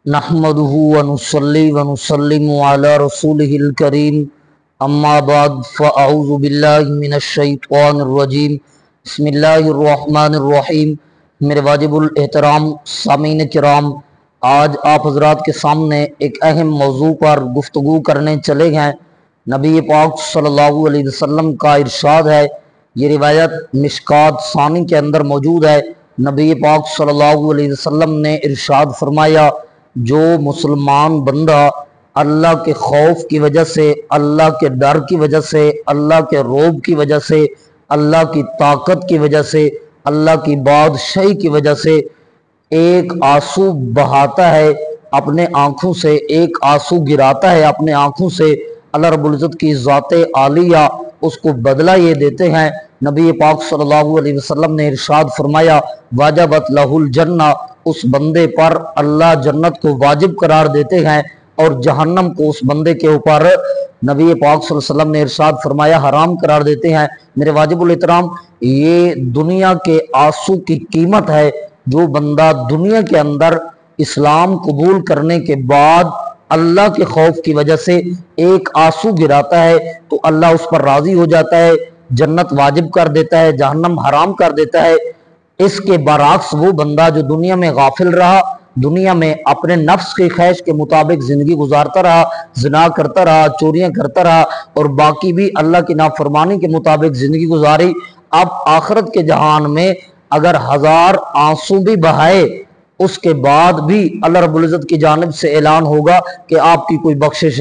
نحمده ونصلي ونسلم على رسوله الكريم اما بعد فاعوذ باللہ من الشیطان الرجیم بسم اللہ الرحمن الرحیم۔ میرے واجب الاحترام سامعین کرام، آج آپ حضرات کے سامنے ایک اہم موضوع پر گفتگو کرنے چلے گئے۔ نبی پاک صلی اللہ علیہ وسلم کا ارشاد ہے، یہ روایت مشکات ثانی کے اندر موجود ہے۔ نبی پاک صلی اللہ علیہ وسلم نے ارشاد فرمایا، جو مسلمان بندہ اللہ کے خوف کی وجہ سے، اللہ کے ڈر کی وجہ سے، اللہ کے رعب کی وجہ سے، اللہ کی طاقت کی وجہ سے، اللہ کی بادشاہی کی وجہ سے ایک آنسو بہاتا ہے اپنے آنکھوں سے، ایک آنسو گراتا ہے اپنے آنکھوں سے، اللہ رب العزت کی ذات عالیہ اس کو بدلہ یہ دیتے ہیں۔ نبی پاک صلی اللہ علیہ وسلم نے ارشاد فرمایا، واجبت لہ الجنہ، اس بندے پر اللہ جنت کو واجب قرار دیتے ہیں اور جہنم کو اس بندے کے اوپر نبی پاک صلی اللہ علیہ وسلم نے ارشاد فرمایا حرام قرار دیتے ہیں۔ میرے واجب الاحترام، یہ دنیا کے آنسو کی قیمت ہے۔ جو بندہ دنیا کے اندر اسلام قبول کرنے کے بعد اللہ کے خوف کی وجہ سے ایک آنسو گراتا ہے تو اللہ اس پر راضی ہو جاتا ہے، جنت واجب کر دیتا ہے، جہنم حرام کر دیتا ہے۔ اس کے برعکس وہ بندہ جو دنیا میں غافل رہا، دنیا میں اپنے نفس کی خواہش کے مطابق زندگی گزارتا رہا، زنا کرتا رہا، چوریاں کرتا رہا اور باقی بھی اللہ کی نافرمانی کے مطابق زندگی گزاری، اب آخرت کے جہان میں اگر 1000 آنسو بھی بہائے، اس کے بعد بھی اللہ رب العزت کی جانب سے اعلان ہوگا کہ آپ کی کوئی بخشش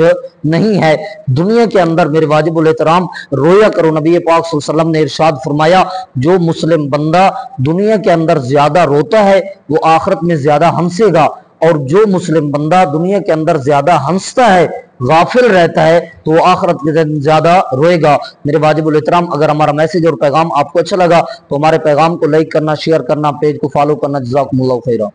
نہیں ہے۔ دنیا کے اندر میرے واجب الاحترام رویا کرو۔ نبی پاک صلی اللہ علیہ وسلم نے ارشاد فرمایا، جو مسلم بندہ دنیا کے اندر زیادہ روتا ہے وہ آخرت میں زیادہ ہنسے گا، اور جو مسلم بندہ دنیا کے اندر زیادہ ہنستا ہے، غافل رہتا ہے، تو وہ آخرت کے دن زیادہ روئے گا۔ میرے واجب الاحترام، اگر ہمارا میسج اور پیغام آپ کو اچھا لگا تو ہمارے پیغام کو لائک کرنا، شیئر کرنا، پیج کو فالو کرنا۔ جزاکم اللہ خیرہ۔